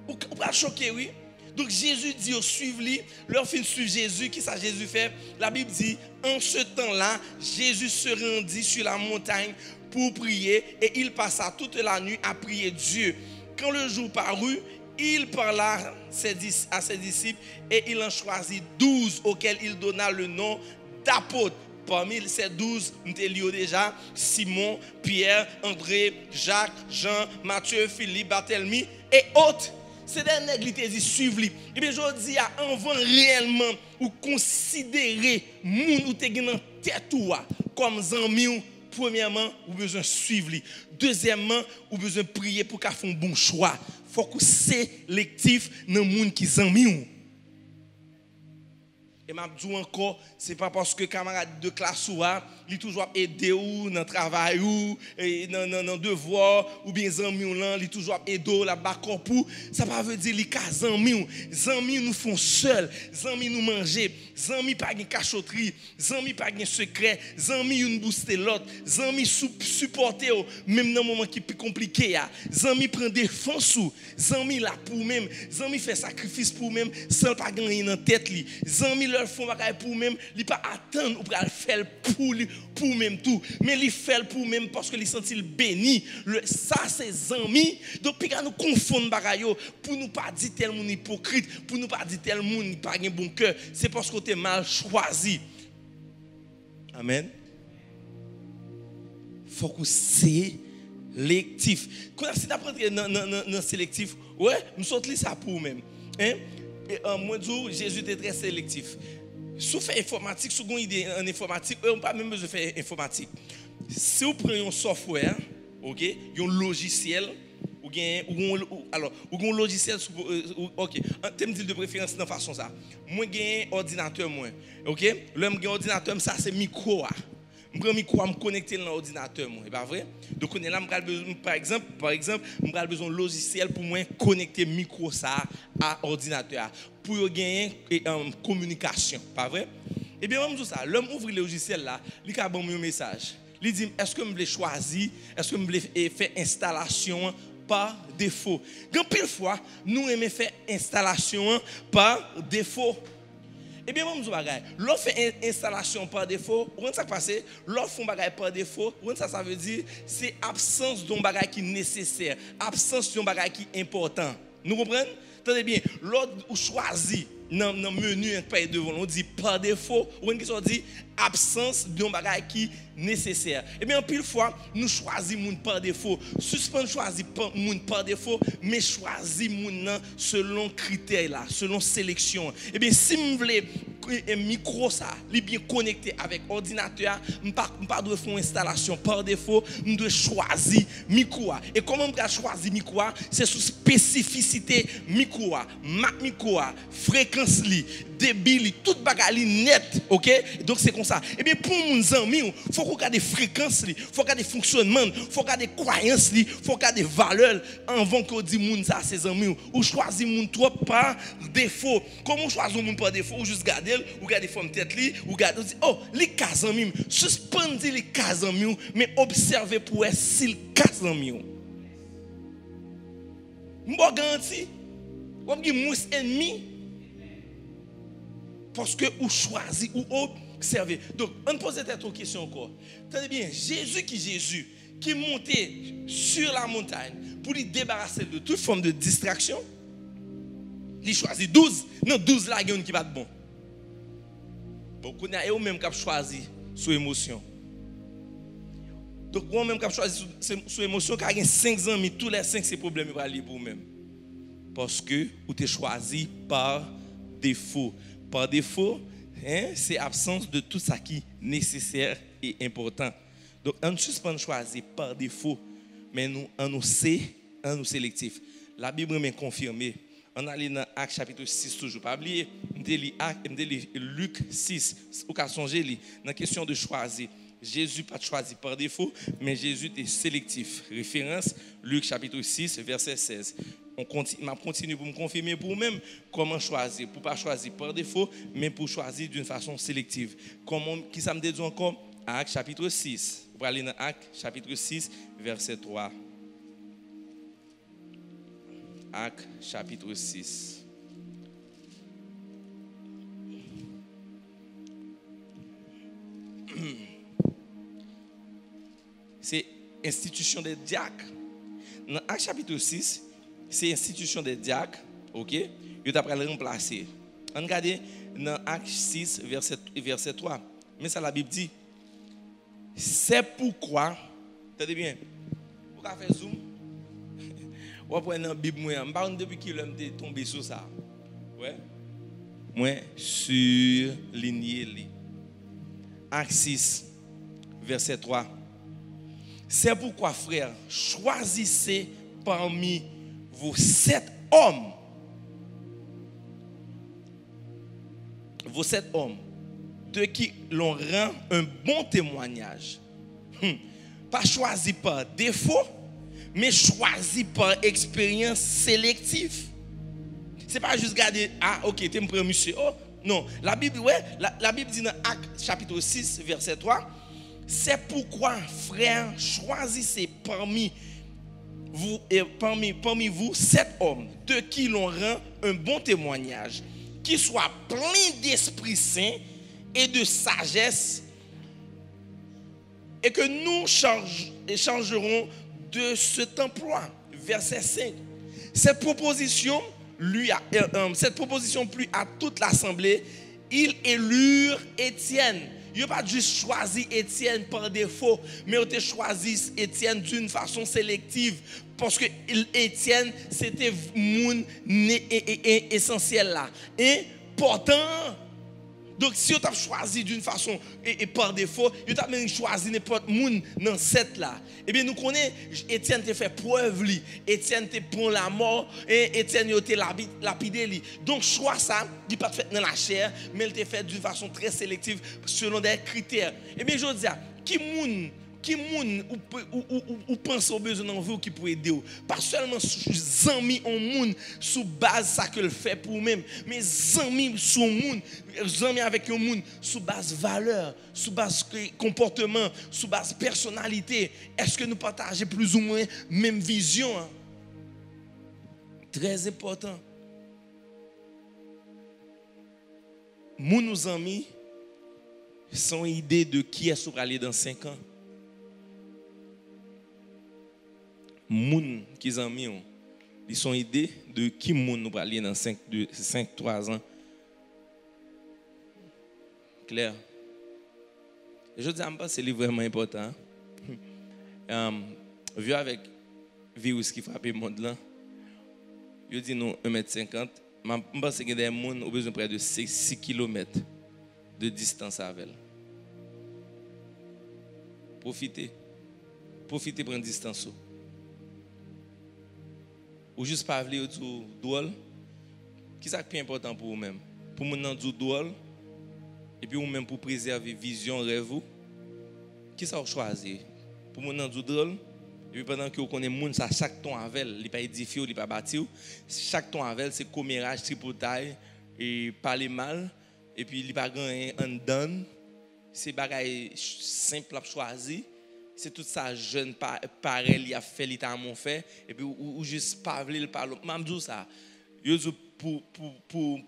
Ou pas choqué, oui. Donc Jésus dit suivez-lui, leur fin suivre Jésus, qui ça Jésus fait? La Bible dit en ce temps-là, Jésus se rendit sur la montagne pour prier et il passa toute la nuit à prier Dieu. Quand le jour parut, il parla à ses disciples et il en choisit 12 auxquels il donna le nom d'apôtres. Parmi ces 12, nous avons déjà Simon, Pierre, André, Jacques, Jean, Matthieu, Philippe, Barthélemy et autres. C'est des nègres qui disent suivez-lui. Et bien je dis avant réellement ou considérer moun ou te gen tête comme zanmi. Premièrement, vous avez besoin de suivre. Deuxièmement, vous avez besoin de prier pour qu'il fasse un bon choix. Il faut que sélectif dans le monde qui s'en. Et je dis encore, ce n'est pas parce que camarade de classe il toujours aider ou dans le travail ou dans le devoir ou bien zanmi ou là, il toujours aider la bacon pour ça pas veut dire les cas zanmi nous font seul, zanmi nous manger, zanmi pas de cachotterie, zanmi pas de secret, zanmi nous booster l'autre, zanmi supporter même dans moment qui plus compliqué zanmi prend défense ou zanmi là pour même, zanmi fait sacrifice pour même sans pas gagner dans tête li, zanmi leur font bagaille pour même, il pas attendre ou pour faire pour même tout, mais il fait pour même parce que il senti béni. Ça c'est amis. Donc puis nous confondre bagaille pour nous pas dire tel monde hypocrite, pour nous pas dire tel monde pas un bon cœur, c'est parce que tu es mal choisi. Amen. Faut que sélectif. Quand on apprendre dans sélectif, ouais, nous sortons ça pour même. Hein? Moi dis Jésus était très sélectif. Si vous faites informatique, si vous avez une idée en informatique, vous n'avez pas même besoin de faire informatique. Si vous prenez un software, ok, un logiciel, ou un logiciel, ok, en termes de préférence, de façon ça. Moi, j'ai un ordinateur, ok, l'homme j'ai un ordinateur, ça c'est micro. Je prends micro à me connecter dans l'ordinateur, c'est pas vrai? Donc on est là, par exemple, j'ai besoin de logiciel pour moi connecter micro ça à ordinateur pour gagner communication, pas vrai? Et bien même tout ça, l'homme ouvre le logiciel là, il a bon un message. Il dit est-ce que je voulais choisir, est-ce que je voulais faire installation par défaut. Quand pile fois, nous aimons faire installation par défaut. Eh bien, moi, je vais l'offre fait installation par défaut. Quand ça passe, l'offre fait bagage par défaut. Ça veut dire c'est absence d'un bagage qui est nécessaire, absence d'un bagage qui est important. Nous comprenons? Tenez bien, l'autre ou choisi dans le menu un pays devant, on dit par défaut, ou une question dit absence d'un bagage qui nécessaire. Et bien, en pile fois, nous choisissons moun par défaut. Suspendre choisir moun par défaut, mais choisir moun selon critères là, selon sélection. Et bien, si vous voulez un micro ça, li bien connecté avec ordinateur, pas doit faire une installation par défaut, nous doit choisir micro. Et comment on doit choisir micro? C'est sous spécificité micro, marque micro, fréquence li, débit li, tout bagage net, OK? Donc c'est comme ça. Et bien pour nos amis, il faut regarder fréquence li, faut regarder fonctionnement, faut regarder croyance li, faut regarder valeur avant qu'on dit moun ça ses amis ou choisir moun trop par défaut. Comment choisir moun par défaut ou juste garder ou garder forme tête li ou garder oh li kazami suspendre li kazami mais observer pour être s'il kazami. M'bo garanti ou gi mous ennemi parce que ou choisi ou observer. Donc on pose cette question encore. Tenez bien, Jésus qui montait sur la montagne pour lui débarrasser de toute forme de distraction. Il choisit 12, non 12 là qui va être bon. Bon, qu'on a eux même qui choisi sous émotion. Donc moi même qui choisi sous émotion qui a 5 ans mais tous les 5 c'est problème va aller pour même. Parce que vous t'es choisi par défaut. Par défaut, hein, c'est absence de tout ça qui est nécessaire et important. Donc on ne suspend choisir par défaut, mais nous sélectif. La Bible m'a confirmé. On allait dans Actes chapitre 6 toujours pas oublier. On lit Luc 6 ou qu'a songé li dans question de choisir. Jésus pas choisi par défaut, mais Jésus est sélectif. Référence Luc chapitre 6 verset 16. On continue pour me confirmer pour vous-même comment choisir, pour pas choisir par défaut, mais pour choisir d'une façon sélective. Comment qui ça me dit encore Actes chapitre 6. On va aller dans Actes chapitre 6 verset 3. Actes chapitre 6. C'est institution des diacres. Dans Actes chapitre 6, c'est institution des diacres, OK? Ils ont après remplacer. On regarde dans Actes 6 verset 3. Mais ça la Bible dit c'est pourquoi, attendez bien. Pourquoi faire zoom? Ou après dans la Bible, moi, je parle depuis qu'il est tombé sur ça. Ouais. Moi, surligné. Acte 6, verset 3. C'est pourquoi, frère, choisissez parmi vous 7 hommes. Vos 7 hommes, de qui l'on rend un bon témoignage. Pas choisi par défaut, mais choisi par expérience sélective. C'est pas juste garder, ah ok, tu me prends monsieur. Oh, non, la Bible, ouais, la Bible dit dans Actes chapitre 6, verset 3, c'est pourquoi, frères, choisissez parmi vous 7 hommes de qui l'on rend un bon témoignage, qui soient pleins d'Esprit Saint et de sagesse, et que nous échangerons de cet emploi. Verset 5. Cette proposition plut à toute l'assemblée. Ils élurent Étienne. Ils n'ont pas juste choisi Étienne par défaut, mais ils ont choisi Étienne d'une façon sélective. Parce que Étienne, c'était mon essentiel là. Important. Donc, si vous avez choisi d'une façon et par défaut, vous avez même choisi n'importe monde dans cette là. Eh bien, nous connaissons, Étienne t'a fait preuve, Étienne t'a pour la mort, et Étienne t'a lapidé. Donc, choix ça, il n'est pas fait dans la chair, mais il t'a fait d'une façon très sélective selon des critères. Eh bien, je dis, qui pense aux besoins dans vous qui peut aider vous. Pas seulement sous amis en monde sous base ça que le fait pour même, mais amis sous monde, amis avec un monde sous base valeur, sous base comportement, sous base personnalité. Est-ce que nous partageons plus ou moins même vision? Très important. Nos amis sont idée de qui est sur aller dans 5 ans. Moun qui amis Ils sont idées de qui monde nous parler dans 5-3 ans. Claire. Et je dis à moi, c'est vraiment important. Vu avec le virus qui frappe le monde là, je dis nous 1,50 m. Je pense que des gens ont besoin de près de 6 km de distance avec elle. Profitez. Profitez pour une distance. Ou juste pas vouloir dire drôle. Qui est plus important pour vous-même? Pour vous dire drôle. Et puis vous-même pour préserver vision, rêve. Qui ça vous choisir? Pour vous dire drôle. Et puis pendant que vous connaissez le monde, ça chaque ton avec elle, il n'est pas édifié, il n'est pas bâti. Chaque ton avec elle, c'est commérage, tripotaille, et parler mal. Et puis il n'est pas gagné en donne. C'est bagaille simple à choisir. C'est tout ça jeune pareil, il a fait, il a fait. Et puis ou juste pas vouloir le parler. Même dis ça. Pour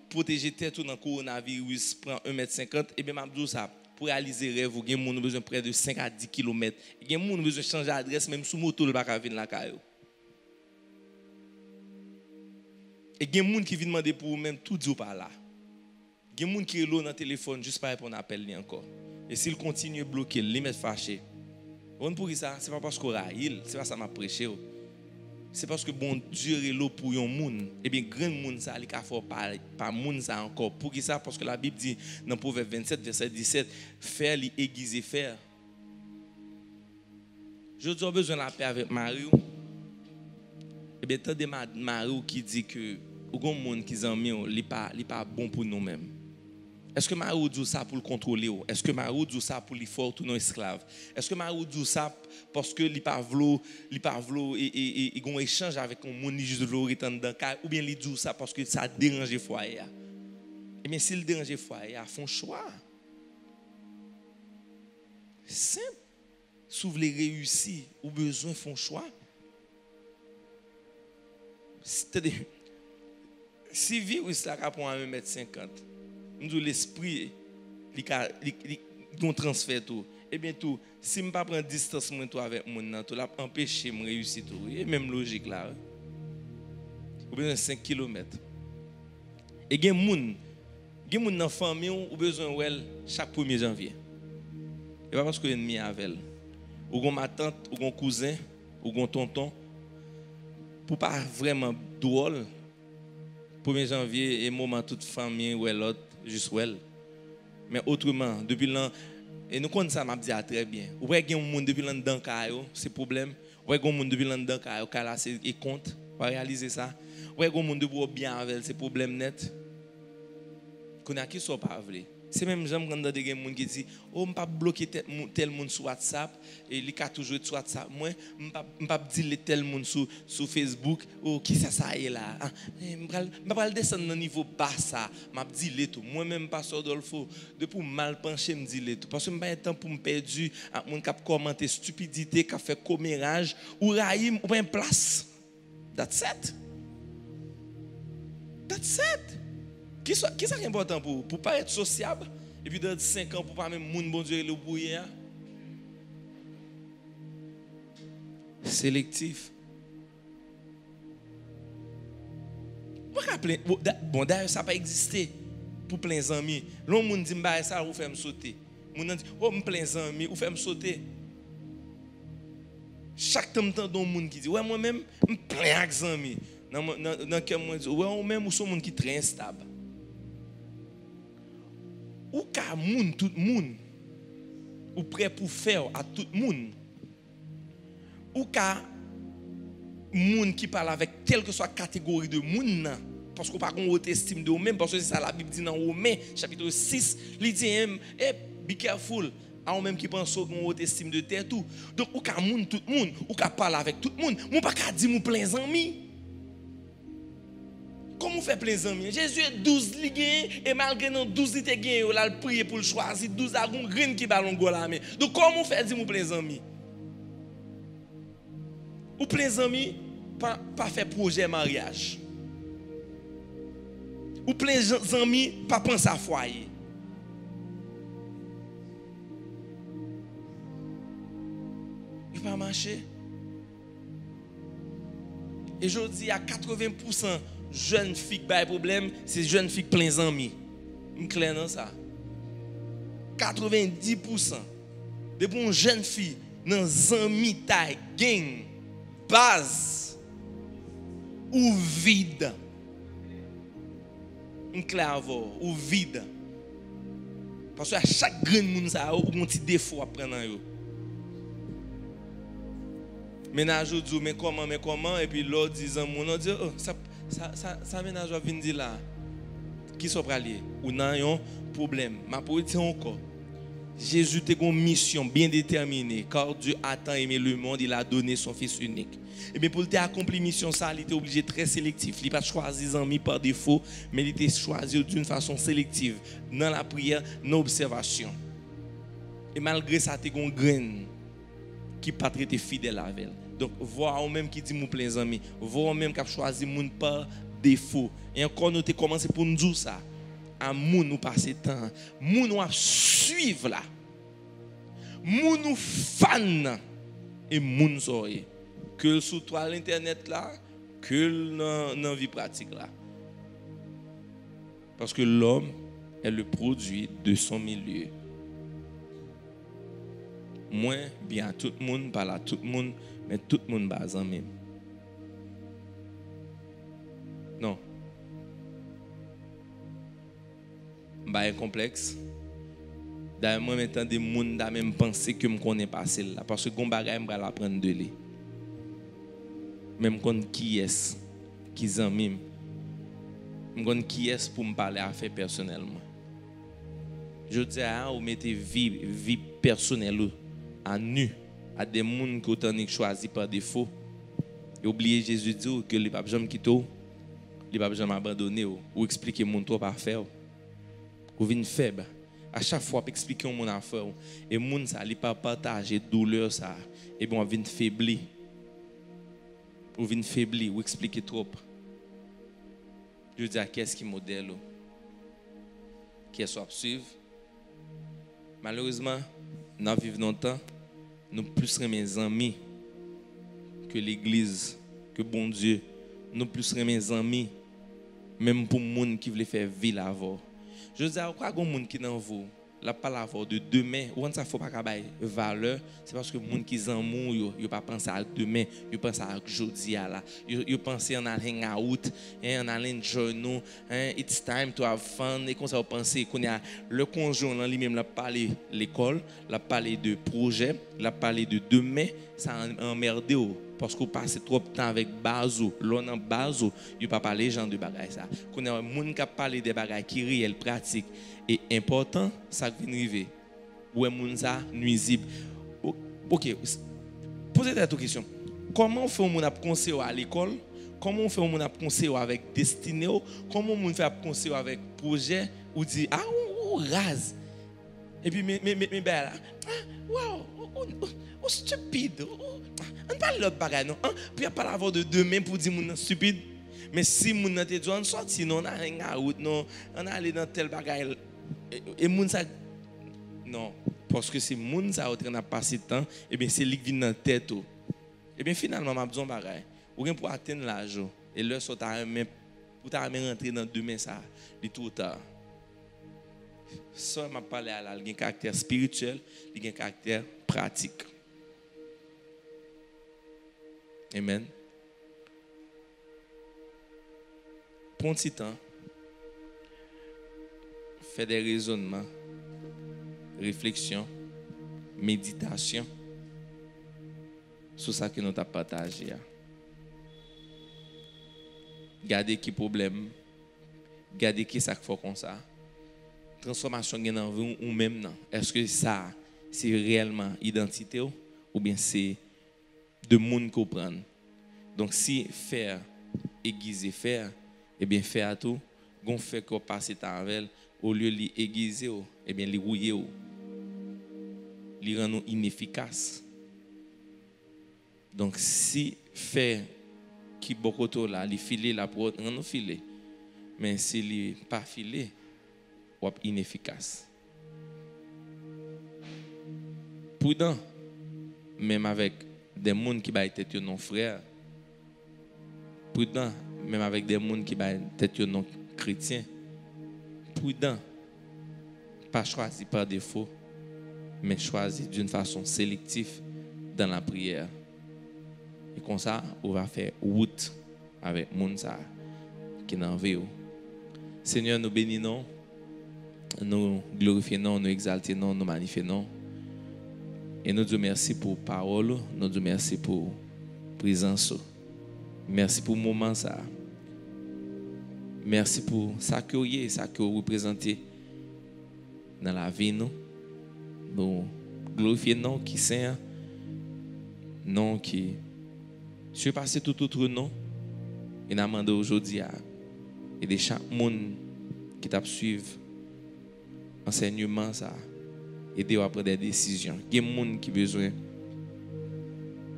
protéger tête dans le coronavirus, prend 1,50 m. Et bien même dis ça. Pour réaliser rêve, vous avez besoin de près de 5 à 10 km. Vous avez besoin de changer d'adresse, même sous moto, le bac à venir la caillou. Et il y a des gens qui viennent demander pour vous-même tout dit par là. Il y a des gens qui sont dans le téléphone juste pour répondre à l'appel encore. Et s'il continue à bloquer, il met fâché. On pour ça, ce n'est pas parce qu'on a il, ce n'est pas ça que je prêché. C'est parce que bon Dieu est là pour un monde. Et bien, grand monde, ça, il faut pas monde ça encore. Pour qui ça? Parce que la Bible dit dans Proverbe 27, verset 17, faire li aiguiser faire. Je dis, besoin de la paix avec Marie. Et bien, tant de Marie qui dit que aucun monde qui est mis, il n'est pas bon pour nous-mêmes. Est-ce que Marie dit ça pour le contrôler? Est-ce que Marie dit ça pour lui faire tout nos esclaves? Est-ce que Marie dit ça parce que il n'a pas voulu et un échange avec un monde juste de l'orientant dans ou bien il dit ça parce que ça dérange le foyer? Et bien s'il dérange le foyer, ils font choix. Simple. Si vous voulez réussir, ou besoin font choix. C'est-à-dire, si virus là pour 1,50 m, nous l'esprit, il transfère tout. Et bien tout, si je ne prends pas distance avec mon tout, là empêcher de réussir tout. Et même logique là. Vous besoin de 5 km. Et il y a des gens dans la famille ou besoin d'elle chaque 1er janvier. Et pas parce que ennemi avec elle. Ou ma tante, ou un cousin, ou un tonton. Pour pas vraiment drôle. 1er janvier et moment toute famille ou l'autre juste elle. Mais autrement, depuis l'an, et nous connaissons ça, m'a dit très bien. Ou voyez qu'il y a un monde depuis l'an dans caillou, c'est problème. Ou voyez qu'il y a un monde depuis l'an dans caillou, là c'est compte, on va réaliser ça. Ou voyez qu'il y a un monde depuis bien avec, c'est problème net. Qu'on a qui soit pas vrai. C'est même j'aime quand des gens qui disent oh me pas bloquer tel monde sur WhatsApp et il a toujours sur WhatsApp moi me pas dire tel monde sur Facebook oh qui ça est là me pas descendre dans niveau bas ça m'a dit les tout moi même pasteur Dolfo depuis mal pencher me dit les tout parce que me pas temps pour me perdu à monde qui commenter stupidité qui fait commérage ou raïm ou pas place. That's it. Qui est important pour ne pas être sociable et puis dans 5 ans pour pas même monde bon Dieu le bouiller. Sélectif. Bon d'ailleurs ça n'a pas existé pour plein d'amis. L'on monde dit bah ça vous fait me sauter. Moun dit oh me plein d'amis ou fait me sauter. Chaque temps dans monde qui dit ouais moi même me plein d'amis. Dans quel monde ouais même ou sont monde qui très instable. Ou ka moun tout moun ou prêt pour faire à tout moun ou ka moun qui parle avec quelle que soit catégorie de moun parce qu'on pas qu'on haute estime de vous-même parce que c'est ça la Bible dit dans Romains chapitre 6 il dit be careful à vous même qui pense qu'on haute estime de terre tout donc ou ka moun tout moun ou ka parle avec tout moun mon pas ka dire mon plein amis. Comment fait plein d'amis? Jésus est 12 ligues et malgré nos 12 il gagné, il a prié pour le choisir 12 a gon grain qui ballon go la main. Donc comment fait dire mon plein d'amis? Ou plein d'amis pas faire projet mariage. Ou plein d'amis pas penser à foyer. Il pas marcher. Et je dis à 80% jeunes filles qui ont des problèmes, c'est jeunes filles plein d'amis. Je suis clair dans ça. 90% de bonnes jeunes filles dans amis taille gang base ou vide. Un clair ou vide. Parce que à chaque grand monde ça a un petit défaut à prendre en yo. Ménage dit mais comment et puis l'autre disant mon dit oh ça ménage va venir là. Qui sont pralier ou nan yon problème. Ma pour dire encore. Jésus a une mission bien déterminée car Dieu a tant aimé le monde, il a donné son fils unique. Et bien pour accomplir mission ça, il était obligé très sélectif. Il n'a pas choisi les amis par défaut, mais il était choisi d'une façon sélective dans la prière, dans l'observation. Et malgré ça, il y a une graine qui pas traité fidèle avec elle. Donc voir ou même qui dit mon plein amis, voir même qui a choisi moun par défaut. Et encore nous avons commencé pour nous dire ça. À moun nous passer temps, moun nous suivre là. Moun nous fan et moun soye. Que sur toi l'internet là, que dans la vie pratique là. Parce que l'homme est le produit de son milieu. Moi, bien tout le monde parle à tout le monde, mais tout le monde base en même. Non. Bah complexe. D'ailleurs moi maintenant des monde da même penser que me connais pas celle-là parce que gon bagay me va l'apprendre de lui. Même kon qui est qui zanmim. Me connais qui est pour me parler affaires personnellement. Je dis à ou mettez vie personnelle à nu à des monde que autant choisi par défaut. Et oubliez Jésus dit que les pas jamais quitter, les pas jamais abandonner ou expliquer mon trop pas faire. Ou vinn faible à chaque fois pour expliquer mon affaire et moun ça li pas partager douleur ça et bon vinn faibli ou expliquer trop. Je dis à qu'est-ce qui modèle qui est soit suivre. Malheureusement nous vivons longtemps nous plus mes amis que l'église que bon Dieu nous plus mes amis même pour moun qui veut faire vie avant. Je dis à quoi monde qui dans vous la parole de demain ou ça faut pas cabaye valeur c'est parce que monde qui en mou yo pas penser à demain yo pense à aujourd'hui là yo penser en hang out en aller journaux it's time to have fun et comme ça vous pensez qu'on a le conjoint là lui-même la parler l'école la parler de projet la parler de demain ça emmerdé parce qu'on passe trop de temps avec Bazo, l'on en Bazo, il pas parler gens de bagaille ça. Qu'on a monde qui parler des bagailles qui réel pratique et important ça vient arriver. Ou est monde ça nuisible. OK, posez cette question. Comment on fait on a conseiller à l'école? Comment on fait on a conseiller avec destiné? Comment on fait conseiller avec projet ou dit ah ou rase. Et puis mais ben là. Wow, stupide. On parle l'autre bagaille non. Puis on parle avant de demain pour dire mon stupide. Mais si mon te dit on sorti non on a un out non, on a aller dans tel bagaille et mon ça non parce que c'est mon ça en train de passer temps et bien c'est lui qui vient dans tête. Et bien finalement m'a besoin bagaille. Ou bien pour atteindre l'âge et là ça t'a même pour t'a même rentrer dans demain ça, il tout tard. Ça m'a parlé à il a un caractère spirituel, il a un caractère pratique. Amen. Prends un petit temps, fais des raisonnements, réflexions, méditation sur ça que nous avons partagé. Gardez qui problème, gardez qui ça qu'il faut comme ça. Transformation dans vous ou même non. Est-ce que ça c'est réellement identité ou bien c'est de monde comprendre. Donc si faire aiguiser faire et bien faire tout, gon fait qu'on passe temps avec au lieu de aiguiser et bien li rouiller li rend nous inefficace. Donc si faire qui beaucoup là li filer la pour rend nous filer. Mais si li pas filer ou inefficace. Prudent même avec des gens qui ba tête non frère Prudent, même avec des gens qui peut-être non chrétiens. Prudent. Pas choisi par défaut, mais choisi d'une façon sélective dans la prière. Et comme ça, on va faire route avec les gens qui n'en veulent. Seigneur, nous bénissons, nous glorifions, nous exaltons, nous magnifions. Et nous disons merci pour la parole, nous disons merci pour la présence. Merci pour le moment. Ça. Merci pour ça que vous représentez dans la vie. Nous glorifions non qui saint, non qui surpasse tout autre nom. Et nous demandons aujourd'hui à aider chaque monde qui t'a suivi enseignement ça, aider à prendre des décisions. Il y a des gens qui ont besoin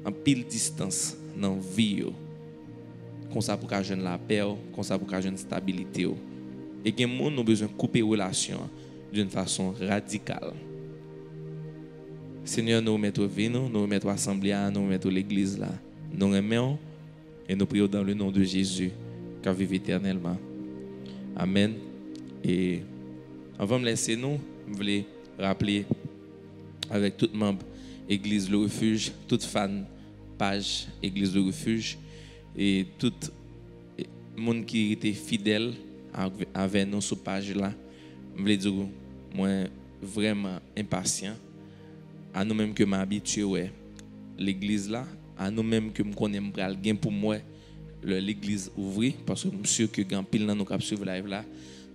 en pile distance dans la vie. Comme ça pour qu'à jeune la paix, comme ça pour qu'à jeune stabilité. Et il y a des gens qui ont besoin de couper relation d'une façon radicale. Seigneur, nous mettons vie, nous mettons l'assemblée, nous mettons l'église là. Nous remercions et nous prions dans le nom de Jésus, qui vive éternellement. Amen. Et avant de me laisser, je voulais rappeler avec tout membre Église Le Refuge, toute fan page Église Le Refuge et tout le monde qui était fidèle avec nous sur page là. Je voulais dire, moi vraiment impatient à nous-mêmes que m'habitué l'église là, à nous-mêmes que me connais m'pral gain pour moi l'église ouvrir parce que je suis sûr que grand pile dans nous cap suivre live là,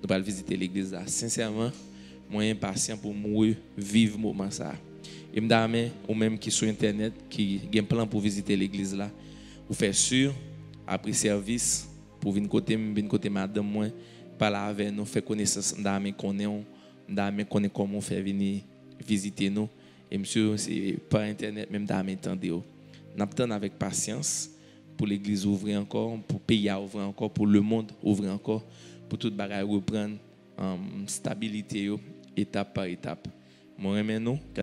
nous allons visiter l'église là. Sincèrement, moi impatient pour moi vivre moment ça. Et me dame ou même qui sur internet qui a un plan pour visiter l'église là, vous faites sûr après service pour venir côté madame moi parler avec nous, faire connaissance dame connaît comment faire venir visiter nous. Et monsieur, c'est par internet, même dans mes temps. Nous attendons avec patience pour l'église ouvrir encore, pour le pays ouvrir encore, pour le monde ouvrir encore, pour toute bagaille reprendre stabilité, étape par étape. Moi, remets nous.